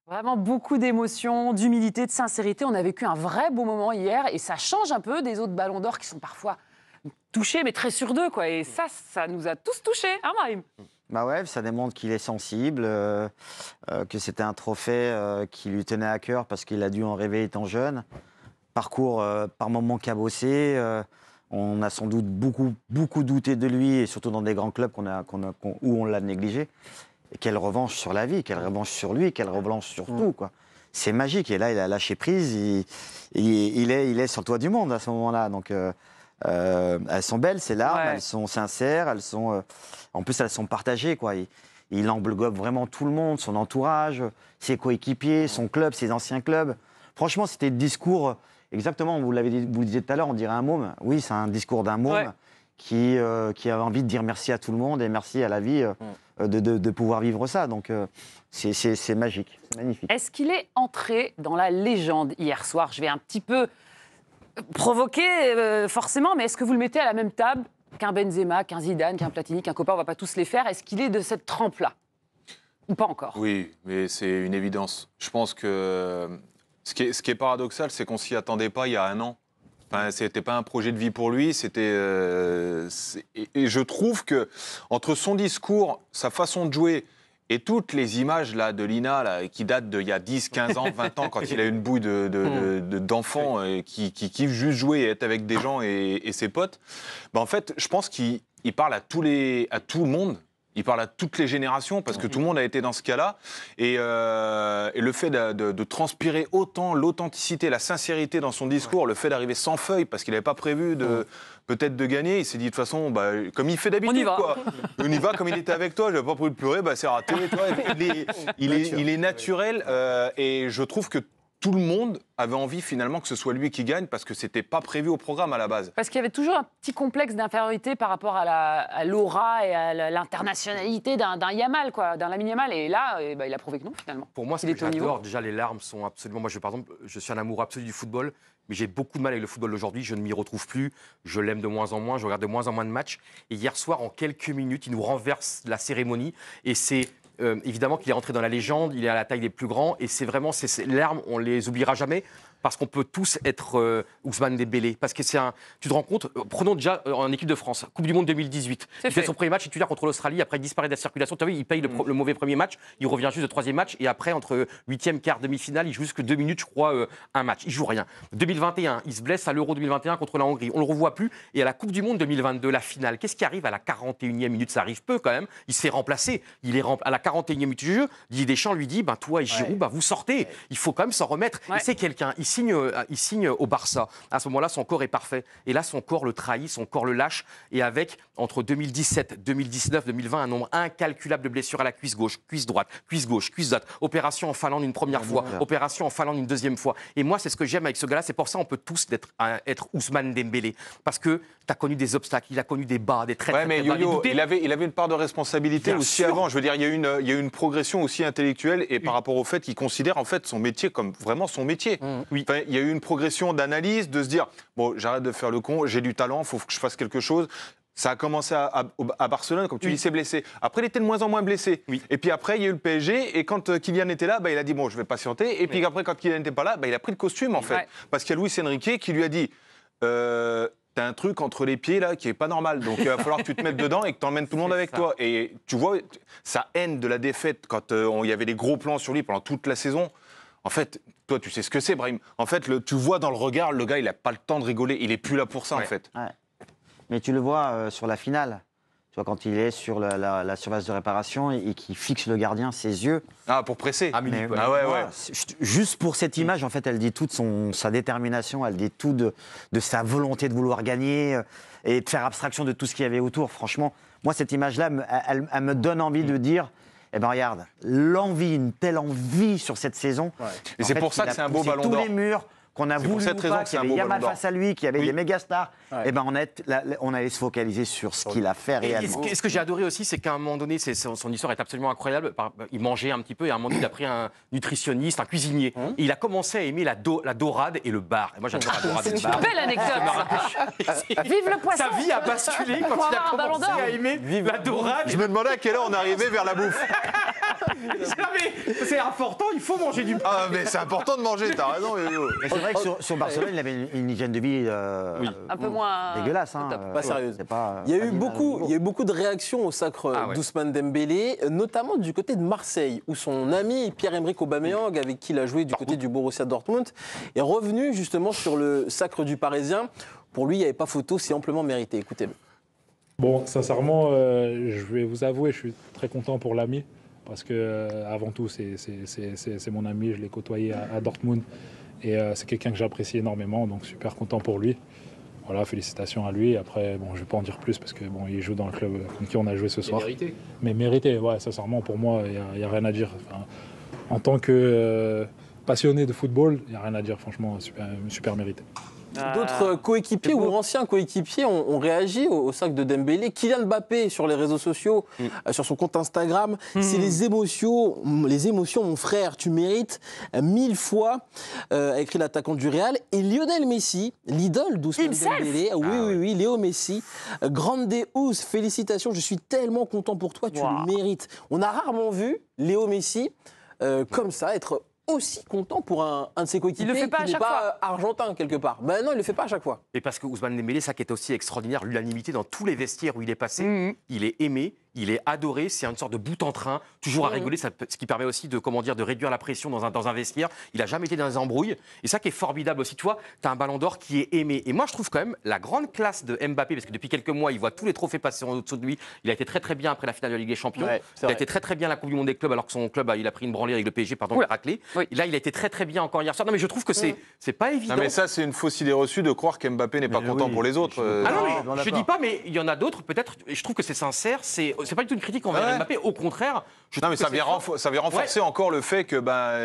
Vraiment beaucoup d'émotions, d'humilité, de sincérité. On a vécu un vrai beau moment hier et ça change un peu des autres ballons d'or qui sont parfois touchés, mais très sur deux, quoi. Et ça nous a tous touchés, hein, Brahim? Bah ouais, ça démontre qu'il est sensible, que c'était un trophée qui lui tenait à cœur parce qu'il a dû en rêver étant jeune. Parcours par moments cabossé. On a sans doute beaucoup douté de lui, et surtout dans des grands clubs où on l'a négligé. Et quelle revanche sur la vie, quelle revanche sur lui, quelle revanche sur tout, quoi. C'est magique. Et là, il a lâché prise. Il est sur le toit du monde à ce moment-là. Donc, elles sont belles, ces larmes. Ouais. Elles sont sincères. En plus, elles sont partagées, quoi. Il englobe vraiment tout le monde, son entourage, ses coéquipiers, son club, ses anciens clubs. Franchement, c'était le discours, exactement, vous le disiez tout à l'heure, on dirait un môme. Oui, c'est un discours d'un môme. Ouais. Qui a envie de dire merci à tout le monde et merci à la vie de pouvoir vivre ça. Donc, c'est magique, c'est magnifique. Est-ce qu'il est entré dans la légende hier soir? Je vais un petit peu provoquer, forcément, mais est-ce que vous le mettez à la même table qu'un Benzema, qu'un Zidane, qu'un Platini, qu'un Copa? On ne va pas tous les faire. Est-ce qu'il est de cette trempe-là? Ou pas encore? Oui, mais c'est une évidence. Je pense que ce qui est paradoxal, c'est qu'on ne s'y attendait pas il y a un an. Enfin, c'était pas un projet de vie pour lui, et je trouve que entre son discours, sa façon de jouer et toutes les images là de Lina là, qui datent d'il y a 10, 15 ans, 20 ans, quand il a une bouille d'enfant qui kiffe juste jouer et être avec des gens et ses potes, bah en fait, je pense qu'il parle à tout le monde. Il parle à toutes les générations parce que tout le monde a été dans ce cas-là. Et le fait de transpirer autant l'authenticité, la sincérité dans son discours, le fait d'arriver sans feuille parce qu'il n'avait pas prévu peut-être de gagner, il s'est dit de toute façon, bah, comme il fait d'habitude, quoi. On y va, comme il était avec toi, je n'avais pas prévu de pleurer, bah, c'est raté. Il est naturel et je trouve que tout le monde avait envie finalement que ce soit lui qui gagne parce que c'était pas prévu au programme à la base. Parce qu'il y avait toujours un petit complexe d'infériorité par rapport à l'aura et à l'internationalité d'un Yamal, quoi, d'un Lamine Yamal. Et là, il a prouvé que non, finalement. Pour moi, ce que j'adore, déjà les larmes sont absolument... Moi, par exemple, je suis un amoureux absolu du football, mais j'ai beaucoup de mal avec le football d'aujourd'hui. Je ne m'y retrouve plus. Je l'aime de moins en moins. Je regarde de moins en moins de matchs. Et hier soir, en quelques minutes, il nous renverse la cérémonie. Et c'est... évidemment qu'il est rentré dans la légende, il est à la taille des plus grands, et c'est vraiment ces larmes, on les oubliera jamais, parce qu'on peut tous être Ousmane Dembélé. Parce que tu te rends compte, prenons déjà en équipe de France, Coupe du Monde 2018. Il fait son premier match titulaire contre l'Australie, après il disparaît de la circulation. Tu as vu, il paye le mauvais premier match, il revient juste le troisième match, et après, entre 8e, quart, demi-finale, il joue jusque 2 minutes, je crois, un match. Il joue rien. 2021, il se blesse à l'Euro 2021 contre la Hongrie. On le revoit plus. Et à la Coupe du Monde 2022, la finale, qu'est-ce qui arrive à la 41e minute? Ça arrive peu quand même. Il se fait remplacer. Il est à la 41e minute du jeu. Didier Deschamps lui dit, toi et Giroud, vous sortez. Il faut quand même s'en remettre. Et c'est quelqu'un. Il signe au Barça. À ce moment-là, son corps est parfait. Et là, son corps le trahit, son corps le lâche. Et avec, entre 2017, 2019, 2020, un nombre incalculable de blessures à la cuisse gauche, cuisse droite, cuisse gauche, cuisse droite. Opération en Finlande une première fois, opération en Finlande une deuxième fois. Et moi, c'est ce que j'aime avec ce gars-là. C'est pour ça qu'on peut tous être Ousmane Dembélé. Parce que tu as connu des obstacles, il a connu des bas, des très mais Yo-Yo, il avait une part de responsabilité bien aussi sûr. Avant. Je veux dire, il y a eu une progression aussi intellectuelle et par rapport au fait qu'il considère en fait son métier comme vraiment son métier. Oui. Enfin, il y a eu une progression d'analyse, de se dire bon, j'arrête de faire le con, j'ai du talent, il faut que je fasse quelque chose. Ça a commencé à Barcelone, comme tu dis, il s'est blessé. Après, il était de moins en moins blessé. Oui. Et puis après, il y a eu le PSG. Et quand Kylian était là, il a dit bon, je vais patienter. Et puis après, quand Kylian n'était pas là, il a pris le costume en fait, parce qu'il y a Luis Enrique qui lui a dit. T'as un truc entre les pieds là qui est pas normal, donc il va falloir que tu te mettes dedans et que t'emmènes tout le monde avec toi. Et tu vois, sa haine de la défaite quand il y avait des gros plans sur lui pendant toute la saison. En fait, toi, tu sais ce que c'est, Brahim. En fait, tu vois dans le regard, le gars, il a pas le temps de rigoler. Il est plus là pour ça, en fait. Ouais. Mais tu le vois sur la finale. Tu vois, quand il est sur la surface de réparation et qu'il fixe le gardien, ses yeux. Ah, pour presser. Ouais. Juste pour cette image, en fait, elle dit toute sa détermination, elle dit tout de sa volonté de vouloir gagner et de faire abstraction de tout ce qu'il y avait autour. Franchement, moi, cette image-là, elle me donne envie de dire... Eh bien, regarde, une telle envie sur cette saison. Ouais. Et c'est pour ça que c'est un beau ballon d'or. Tous les murs qu'on a voulu ou pas, qu'il y avait Yamal face à lui, qu'il y avait des mégastars. Ouais. Eh ben, on allait se focaliser sur ce qu'il a fait réellement. Et ce que j'ai adoré aussi, c'est qu'à un moment donné, son histoire est absolument incroyable. Il mangeait un petit peu et à un moment donné, il a pris un nutritionniste, un cuisinier. Et il a commencé à aimer la dorade et le bar. Et moi, j'adore la dorade et le bar. C'est une belle anecdote. Vive le poisson. Sa vie a basculé quand il a commencé à aimer la dorade. Je me demandais à quelle heure on arrivait vers la bouffe. C'est important, il faut manger du pain. Ah, mais c'est important de manger, t'as raison, Yo-Yo. Mais c'est vrai que sur Barcelone, il avait une hygiène de vie Un peu moins dégueulasse. Hein, top. Pas sérieuse. c'est pas, Il y a pas eu digne d'un beaucoup, niveau. il y a eu beaucoup de réactions au sacre d'Ousmane Dembélé, notamment du côté de Marseille, où son ami Pierre-Emerick Aubameyang, avec qui il a joué du côté du Borussia Dortmund, est revenu justement sur le sacre du Parisien. Pour lui, il n'y avait pas photo, c'est amplement mérité. Écoutez-le. Bon, sincèrement, je vais vous avouer, je suis très content pour l'ami, parce que avant tout, c'est mon ami, je l'ai côtoyé à Dortmund, et c'est quelqu'un que j'apprécie énormément, donc super content pour lui. Voilà, félicitations à lui. Après, bon, je ne vais pas en dire plus, parce que bon, il joue dans le club contre qui on a joué ce soir. Mérité. Mais mérité, ouais, sincèrement, pour moi, il n'y a rien à dire. Enfin, en tant que passionné de football, il n'y a rien à dire, franchement, super mérité. D'autres coéquipiers ou anciens coéquipiers ont réagi au sac de Dembélé. Kylian Mbappé sur les réseaux sociaux, sur son compte Instagram, c'est les émotions, mon frère, tu mérites 1000 fois, a écrit l'attaquant du Real. Et Lionel Messi, l'idole d'Ousmane Dembélé, oui, Léo Messi, grande Deus, félicitations, je suis tellement content pour toi, tu le mérites. On a rarement vu Léo Messi comme ça, être aussi content pour un de ses coéquipiers qui n'est pas argentin quelque part. Ben non, il le fait pas à chaque fois. Et parce que Ousmane Dembélé, ça qui est aussi extraordinaire, l'unanimité dans tous les vestiaires où il est passé, il est aimé, il est adoré, c'est une sorte de bout en train, toujours à rigoler, ce qui permet aussi de réduire la pression dans un vestiaire. Il n'a jamais été dans des embrouilles. Et ça qui est formidable aussi, tu vois, tu as un ballon d'or qui est aimé. Et moi, je trouve quand même la grande classe de Mbappé, parce que depuis quelques mois, il voit tous les trophées passer en dessous de lui. Il a été très très bien après la finale de la Ligue des Champions. Ouais, il a été très très bien à la Coupe du Monde des clubs, alors que son club, il a pris une branlée avec le PSG, pardon, le raclé. Et là, il a été très très bien encore hier soir. Non, mais je trouve que c'est pas évident. Non, mais ça, c'est une fausse idée reçue de croire qu'Mbappé n'est pas content pour les autres. Ah non, mais non, je dis pas, mais il y en a d'autres, peut-être, et je trouve que c'est sincère, c'est pas du tout une critique envers Mbappé, au contraire. Non, mais ça vient renforcer encore le fait que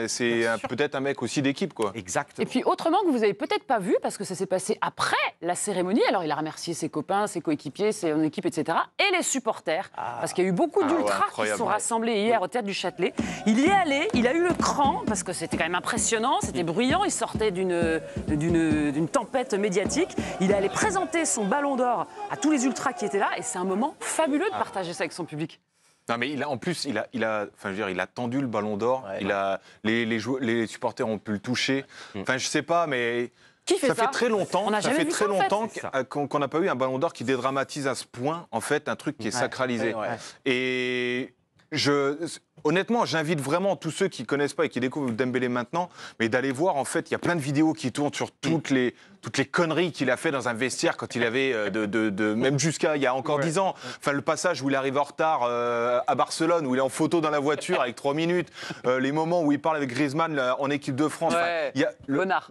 c'est peut-être un mec aussi d'équipe, quoi. Et Exactement. puis autrement que vous n'avez peut-être pas vu, parce que ça s'est passé après la cérémonie, alors il a remercié ses copains, ses coéquipiers, son équipe, etc. Et les supporters, parce qu'il y a eu beaucoup d'ultras qui se sont rassemblés hier au Théâtre du Châtelet. Il y est allé, il a eu le cran, parce que c'était quand même impressionnant, c'était bruyant, il sortait d'une tempête médiatique. Il est allé présenter son ballon d'or à tous les ultras qui étaient là, et c'est un moment fabuleux de partager ça avec son public. Non, mais en plus, il a tendu le ballon d'or. Ouais. Les supporters ont pu le toucher. Enfin, je sais pas, mais ça fait très longtemps. Qu'on n'a pas eu un ballon d'or qui dédramatise à ce point, en fait, un truc qui est sacralisé. Ouais. Et honnêtement, j'invite vraiment tous ceux qui ne connaissent pas et qui découvrent Dembélé maintenant, mais d'aller voir, en fait, il y a plein de vidéos qui tournent sur toutes les conneries qu'il a fait dans un vestiaire quand il avait, même jusqu'à il y a encore 10 ans. Enfin, le passage où il arrive en retard à Barcelone, où il est en photo dans la voiture avec 3 minutes, les moments où il parle avec Griezmann en équipe de France. Ouais.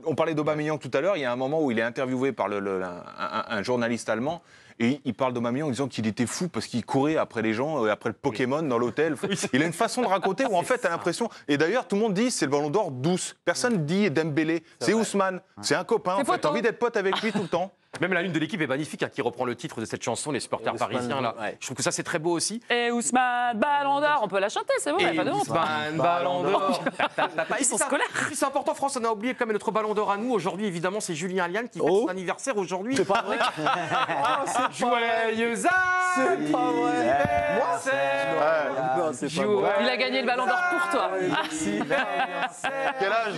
On parlait d'Aubameyang tout à l'heure, il y a un moment où il est interviewé par un journaliste allemand. Et il parle d'Aubameyang en disant qu'il était fou parce qu'il courait après les gens, après le Pokémon dans l'hôtel. Il a une façon de raconter où en fait, t'as l'impression... Et d'ailleurs, tout le monde dit c'est le ballon d'or douce. Personne dit Dembélé. C'est Ousmane. C'est un copain. En fait, t'as envie d'être pote avec lui tout le temps. Même la une de l'équipe est magnifique, qui reprend le titre de cette chanson, les supporters parisiens. Là. Je trouve que ça, c'est très beau aussi. Et Ousmane, ballon d'or, on peut la chanter, c'est bon, il n'y a pas de honte. Ousmane, ballon d'or. Ils sont scolaires. C'est important, France, on a oublié quand même notre ballon d'or à nous. Aujourd'hui, évidemment, c'est Julien Liane qui fête son anniversaire aujourd'hui. C'est pas vrai. Joyeux C'est pas vrai. Il a gagné le ballon d'or pour toi. Merci. Quel âge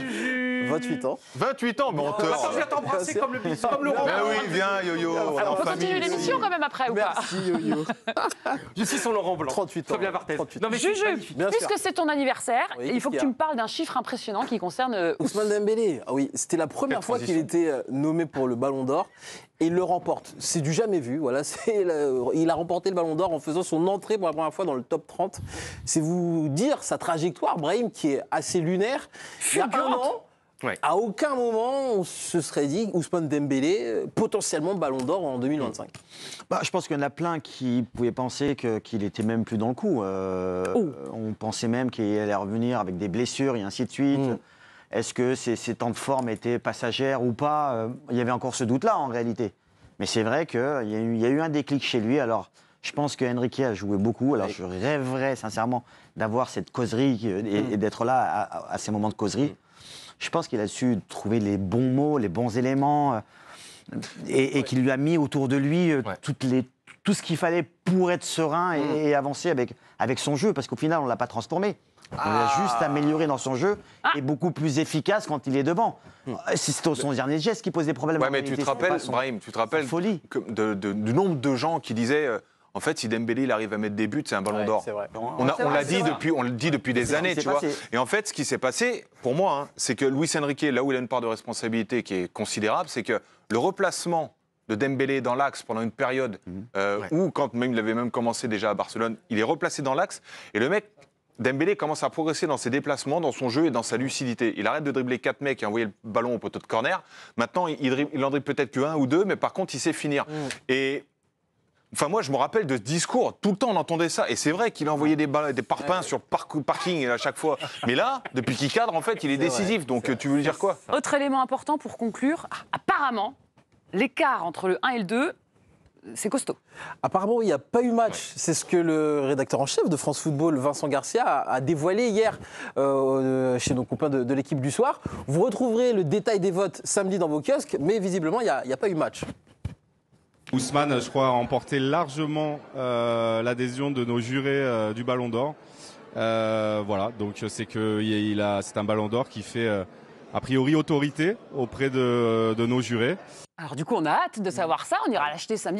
28 ans. 28 ans, menteur. Attends, je vais t'embrasser comme le roi. Ben oui, viens, Yo-Yo. On peut continuer l'émission quand même après, ou pas? Merci, Yo-Yo. Je suis son Laurent Blanc. 38 ans. Fabien Barthez. Non, mais Juju, puisque c'est ton anniversaire, Oui, il faut que qu'est-ce tu qu'il y me parles d'un chiffre impressionnant qui concerne Ousmane Dembélé, ah oui, c'était la première fois qu'il était nommé pour le Ballon d'Or et il le remporte. C'est du jamais vu, voilà. Il a remporté le Ballon d'Or en faisant son entrée pour la première fois dans le top 30. C'est vous dire sa trajectoire, Brahim, qui est assez lunaire. Il y a un an, à aucun moment on se serait dit Ousmane Dembélé, potentiellement Ballon d'Or en 2025. Je pense qu'il y en a plein qui pouvaient penser qu'il était même plus dans le coup. On pensait même qu'il allait revenir avec des blessures et ainsi de suite. Est-ce que ces temps de forme étaient passagères ou pas? Il y avait encore ce doute-là en réalité. Mais c'est vrai qu'il y a eu un déclic chez lui. Alors, je pense que Enrique a joué beaucoup. Alors, je rêverais sincèrement d'avoir cette causerie et d'être là à ces moments de causerie. Je pense qu'il a su trouver les bons mots, les bons éléments et qu'il lui a mis autour de lui tout ce qu'il fallait pour être serein et avancer avec son jeu. Parce qu'au final, on ne l'a pas transformé. On l'a juste amélioré dans son jeu et beaucoup plus efficace quand il est devant. C'est son dernier geste qui pose des problèmes. Ouais, mais tu te rappelles, Brahim, du nombre de gens qui disaient en fait, si Dembélé il arrive à mettre des buts, c'est un ballon d'or. On le dit depuis des années, tu vois. Et en fait, ce qui s'est passé, pour moi, c'est que Luis Enrique, là où il a une part de responsabilité qui est considérable, c'est que le replacement de Dembélé dans l'axe pendant une période où, quand même il avait même commencé déjà à Barcelone, il est replacé dans l'axe et le mec, Dembélé commence à progresser dans ses déplacements, dans son jeu et dans sa lucidité. Il arrête de dribbler 4 mecs et envoyer le ballon au poteau de corner. Maintenant, il en dribble peut-être qu'un ou deux, mais par contre, il sait finir. Et enfin, moi, je me rappelle de ce discours. Tout le temps, on entendait ça. Et c'est vrai qu'il a envoyé des parpaings sur le parking à chaque fois. Mais là, depuis qu'il cadre, en fait, il est décisif. Donc, tu veux dire quoi? Autre élément important pour conclure. Apparemment, l'écart entre le 1 et le 2, c'est costaud. Apparemment, il n'y a pas eu match. C'est ce que le rédacteur en chef de France Football, Vincent Garcia, a dévoilé hier chez nos copains de l'équipe du soir. Vous retrouverez le détail des votes samedi dans vos kiosques, mais visiblement, il n'y a pas eu match. Ousmane, je crois, a emporté largement l'adhésion de nos jurés du Ballon d'Or. Voilà, donc c'est un Ballon d'Or qui fait a priori autorité auprès de nos jurés. Alors du coup, on a hâte de savoir ça. On ira l'acheter samedi.